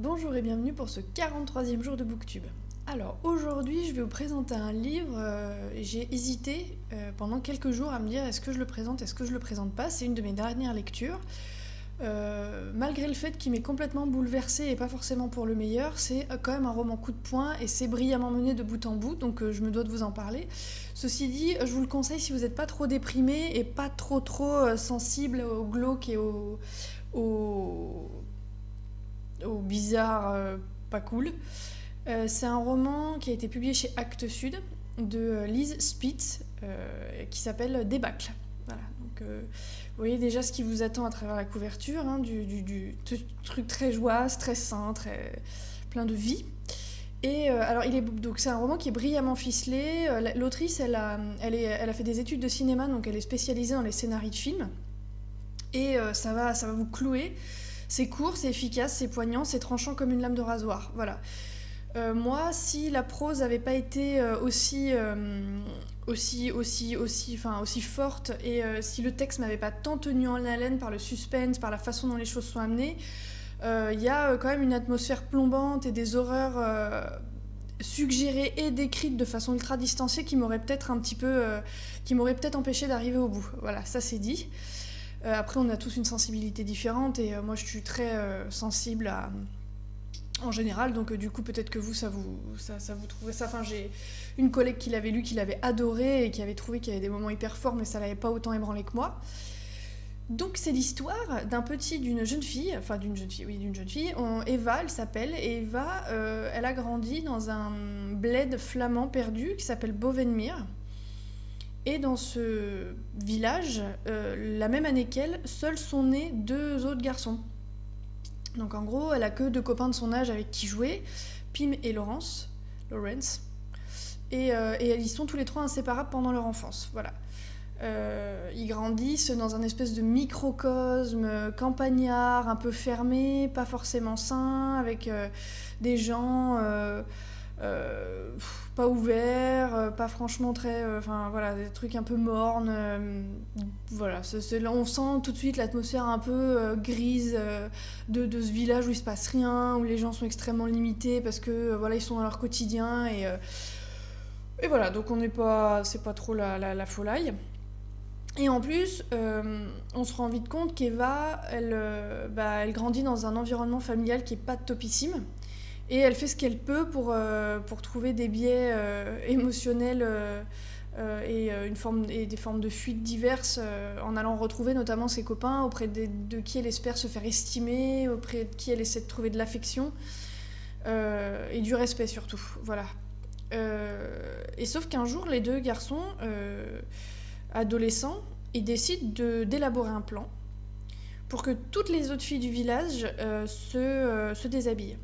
Bonjour et bienvenue pour ce 43e jour de Booktube. Alors aujourd'hui je vais vous présenter un livre, j'ai hésité pendant quelques jours à me dire est-ce que je le présente, est-ce que je le présente pas, c'est une de mes dernières lectures. Malgré le fait qu'il m'ait complètement bouleversée et pas forcément pour le meilleur, c'est quand même un roman coup de poing et c'est brillamment mené de bout en bout, donc je me dois de vous en parler. Ceci dit, je vous le conseille si vous n'êtes pas trop déprimé et pas trop sensible au glauque et au, au bizarre pas cool. C'est un roman qui a été publié chez Actes Sud de Lise Spitz qui s'appelle Débâcle. Voilà, donc vous voyez déjà ce qui vous attend à travers la couverture, hein, du truc très joyeux, très sain, très plein de vie. Et alors donc c'est un roman qui est brillamment ficelé. L'autrice elle a fait des études de cinéma, donc elle est spécialisée dans les scénarios de films. Et ça va vous clouer. C'est court, c'est efficace, c'est poignant, c'est tranchant comme une lame de rasoir. Voilà. Moi, si la prose n'avait pas été aussi forte et si le texte m'avait pas tant tenu en haleine par le suspense, par la façon dont les choses sont amenées, y a quand même une atmosphère plombante et des horreurs suggérées et décrites de façon ultra distanciée qui m'auraient peut-être empêché d'arriver au bout. Voilà, ça c'est dit. Après, on a tous une sensibilité différente et moi je suis très sensible en général, donc du coup peut-être que vous trouverez ça. Enfin, j'ai une collègue qui l'avait lu, qui l'avait adoré et qui avait trouvé qu'il y avait des moments hyper forts, mais ça l'avait pas autant ébranlé que moi. Donc c'est l'histoire d'une jeune fille. Eva, elle s'appelle, et Eva, elle a grandi dans un bled flamand perdu qui s'appelle Bovenmire. Et dans ce village, la même année qu'elle, seuls sont nés 2 autres garçons. Donc en gros, elle a que 2 copains de son âge avec qui jouer, Pim et Lawrence. Et ils sont tous les 3 inséparables pendant leur enfance. Voilà. Ils grandissent dans un espèce de microcosme campagnard, un peu fermé, pas forcément sain, avec des gens pas ouverts, pas franchement très... voilà, des trucs un peu mornes. Voilà, on sent tout de suite l'atmosphère un peu grise de ce village où il se passe rien, où les gens sont extrêmement limités parce que voilà, ils sont dans leur quotidien et voilà, donc c'est pas trop la folie. Et en plus, on se rend vite compte qu'Eva, elle grandit dans un environnement familial qui est pas topissime. Et elle fait ce qu'elle peut pour trouver des biais émotionnels et des formes de fuite diverses en allant retrouver notamment ses copains auprès de qui elle espère se faire estimer, auprès de qui elle essaie de trouver de l'affection et du respect surtout. Voilà. Et sauf qu'un jour, les 2 garçons adolescents, ils décident d'élaborer un plan pour que toutes les autres filles du village se déshabillent.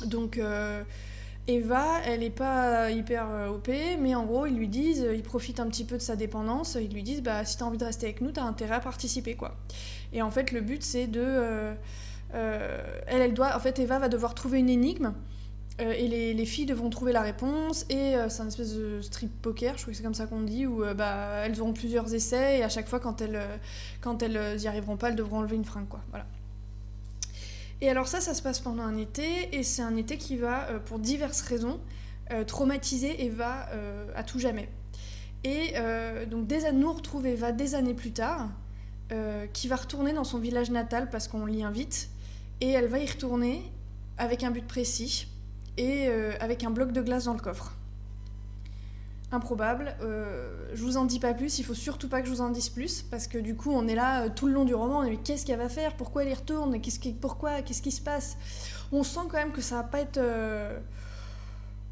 Donc Eva, elle est pas hyper OP, mais en gros, ils profitent un petit peu de sa dépendance, ils lui disent bah si t'as envie de rester avec nous, t'as intérêt à participer quoi. Et en fait, le but c'est Eva va devoir trouver une énigme. Et les filles devront trouver la réponse et c'est un espèce de strip poker, je crois que c'est comme ça qu'on dit, où elles auront plusieurs essais et à chaque fois quand elles y arriveront pas, elles devront enlever une fringue quoi. Voilà. Et alors ça se passe pendant un été et c'est un été qui va, pour diverses raisons, traumatiser Eva à tout jamais. Et donc nous on retrouve Eva des années plus tard, qui va retourner dans son village natal parce qu'on l'y invite et elle va y retourner avec un but précis et avec un bloc de glace dans le coffre. Improbable, je vous en dis pas plus, il faut surtout pas que je vous en dise plus, parce que du coup on est là tout le long du roman, on est mais qu'est-ce qu'elle va faire, pourquoi elle y retourne, qu'est-ce qui se passe. On sent quand même que ça va pas être...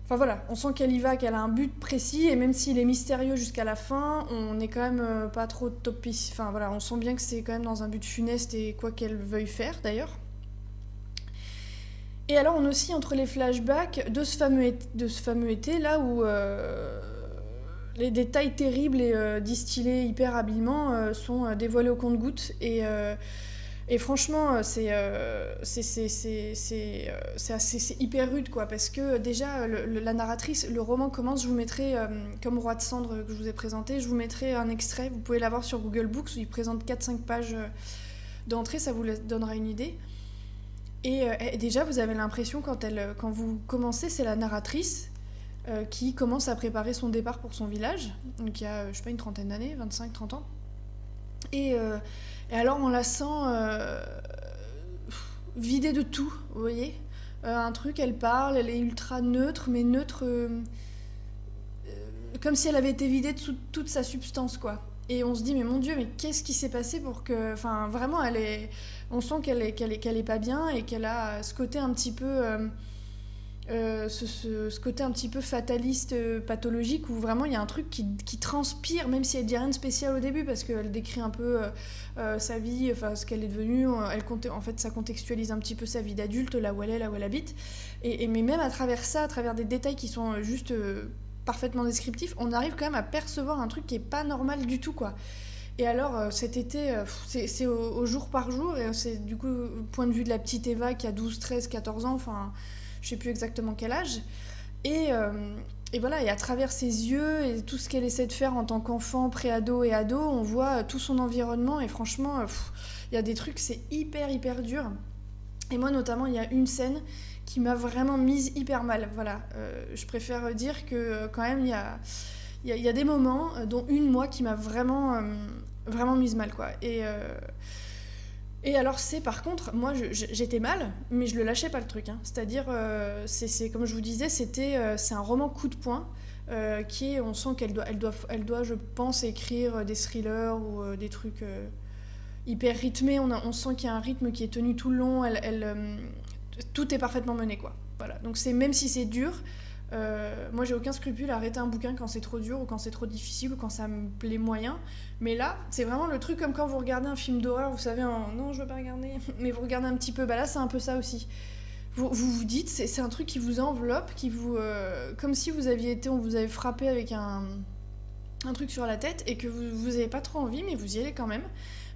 Enfin voilà, on sent qu'elle y va, qu'elle a un but précis, et même s'il est mystérieux jusqu'à la fin, on est quand même pas trop topiste. Enfin voilà, on sent bien que c'est quand même dans un but funeste et quoi qu'elle veuille faire d'ailleurs. Et alors on oscille entre les flashbacks de ce fameux été là où les détails terribles et distillés hyper habilement sont dévoilés au compte-gouttes et franchement c'est hyper rude quoi, parce que déjà la narratrice, le roman commence, je vous mettrai comme Roi de cendre que je vous ai présenté, je vous mettrai un extrait, vous pouvez l'avoir sur Google Books où il présente 4-5 pages d'entrée, ça vous donnera une idée. Et déjà, vous avez l'impression, quand vous commencez, c'est la narratrice qui commence à préparer son départ pour son village. Donc il y a, je sais pas, une trentaine d'années, 25-30 ans. Et, euh, et alors, on la sent vidée de tout, vous voyez. Un truc, elle parle, elle est ultra neutre, mais neutre comme si elle avait été vidée de toute sa substance, quoi. Et on se dit, mais mon Dieu, mais qu'est-ce qui s'est passé pour que... Enfin, vraiment, on sent qu'elle est pas bien et qu'elle a ce côté un petit peu... ce côté un petit peu fataliste, pathologique, où vraiment il y a un truc qui transpire, même si elle dit rien de spécial au début, parce qu'elle décrit un peu sa vie, enfin ce qu'elle est devenue, en fait ça contextualise un petit peu sa vie d'adulte, là où elle habite, mais même à travers ça, à travers des détails qui sont juste parfaitement descriptifs, on arrive quand même à percevoir un truc qui est pas normal du tout, quoi. Et alors, cet été, c'est au jour par jour, et c'est du coup, point de vue de la petite Eva qui a 12, 13, 14 ans, enfin, je sais plus exactement quel âge. Et, euh, et voilà, et à travers ses yeux et tout ce qu'elle essaie de faire en tant qu'enfant, pré-ado et ado, on voit tout son environnement, et franchement, il y a des trucs, c'est hyper, hyper dur. Et moi, notamment, il y a une scène qui m'a vraiment mise hyper mal. Voilà, je préfère dire que quand même, il y a des moments, dont une, moi, qui m'a vraiment, vraiment mise mal, quoi. Et alors, c'est par contre, moi, j'étais mal, mais je le lâchais pas, le truc, hein. C'est-à-dire, c'est comme je vous disais, c'est un roman coup de poing, on sent elle doit, je pense, écrire des thrillers ou des trucs hyper rythmés. On sent qu'il y a un rythme qui est tenu tout le long. Tout est parfaitement mené, quoi. Voilà. Donc, même si c'est dur, moi, j'ai aucun scrupule à arrêter un bouquin quand c'est trop dur ou quand c'est trop difficile ou quand ça me plaît moyen. Mais là, c'est vraiment le truc comme quand vous regardez un film d'horreur, vous savez, non, je veux pas regarder, mais vous regardez un petit peu. Bah là, c'est un peu ça aussi. Vous dites, c'est un truc qui vous enveloppe, comme si on vous avait frappé avec un truc sur la tête et que vous avez pas trop envie, mais vous y allez quand même.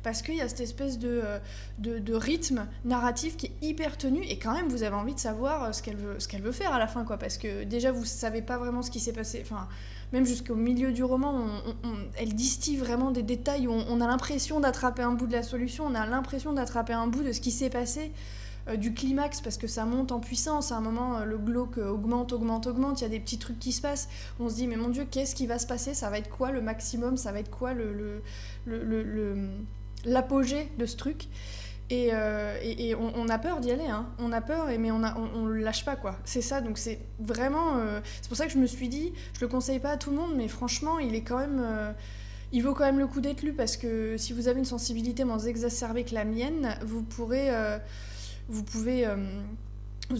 Parce qu'il y a cette espèce de rythme narratif qui est hyper tenu, et quand même vous avez envie de savoir ce qu'elle veut faire à la fin, quoi. Parce que déjà vous savez pas vraiment ce qui s'est passé, enfin, même jusqu'au milieu du roman, elle distille vraiment des détails où on a l'impression d'attraper un bout de la solution, on a l'impression d'attraper un bout de ce qui s'est passé, du climax, parce que ça monte en puissance. À un moment, le glauque augmente, il y a des petits trucs qui se passent. On se dit, mais mon Dieu, qu'est-ce qui va se passer? Ça va être quoi le maximum? Ça va être quoi l'apogée de ce truc? Et on a peur d'y aller, hein. On a peur, mais on le lâche pas, quoi. C'est ça, donc c'est vraiment... c'est pour ça que je me suis dit, je le conseille pas à tout le monde, mais franchement, il est quand même... il vaut quand même le coup d'être lu, parce que si vous avez une sensibilité moins exacerbée que la mienne, vous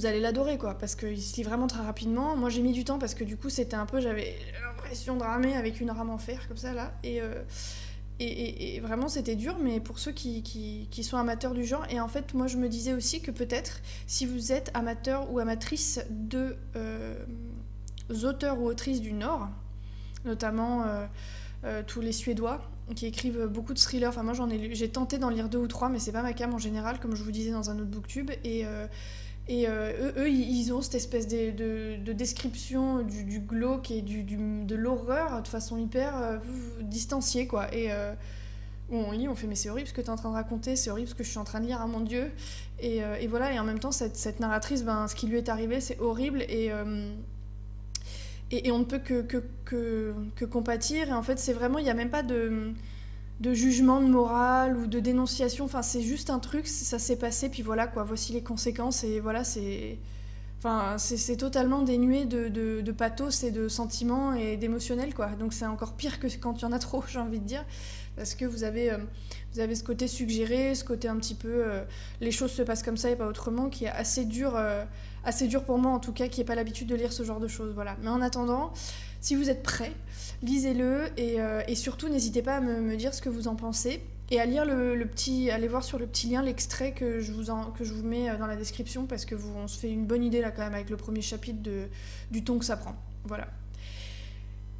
allez l'adorer, quoi, parce qu'il se lit vraiment très rapidement. Moi, j'ai mis du temps parce que du coup, j'avais l'impression de ramer avec une rame en fer comme ça là, et vraiment c'était dur, mais pour ceux qui sont amateurs du genre. Et en fait, moi, je me disais aussi que peut-être si vous êtes amateur ou amatrice de auteurs ou autrices du Nord, notamment tous les Suédois qui écrivent beaucoup de thrillers. Enfin, moi, j'ai tenté d'en lire 2 ou 3, mais c'est pas ma came en général, comme je vous disais dans un autre booktube. Eux, ils ont cette espèce de description du glauque et de l'horreur de façon hyper distanciée, quoi. On lit, on fait, mais c'est horrible ce que tu es en train de raconter, c'est horrible ce que je suis en train de lire, hein, mon Dieu. Et voilà, et en même temps, cette narratrice, ce qui lui est arrivé, c'est horrible, et on ne peut que compatir. Et en fait, c'est vraiment, il n'y a même pas de jugement de morale ou de dénonciation. Enfin, c'est juste un truc, ça s'est passé, puis voilà, quoi. Voici les conséquences, et voilà, c'est totalement dénué de pathos et de sentiments et d'émotionnel, quoi. Donc c'est encore pire que quand il y en a trop, j'ai envie de dire, parce que vous avez ce côté suggéré, ce côté un petit peu les choses se passent comme ça et pas autrement, qui est assez dur pour moi en tout cas, qui n'ai pas l'habitude de lire ce genre de choses, voilà. Mais en attendant, si vous êtes prêts, lisez-le, et surtout n'hésitez pas à me dire ce que vous en pensez, et à lire allez voir sur le petit lien l'extrait que je vous mets dans la description, parce que on se fait une bonne idée là quand même avec le premier chapitre du ton que ça prend. Voilà.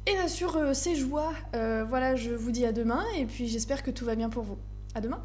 Et bien sur ces joies, voilà, je vous dis à demain, et puis j'espère que tout va bien pour vous. À demain.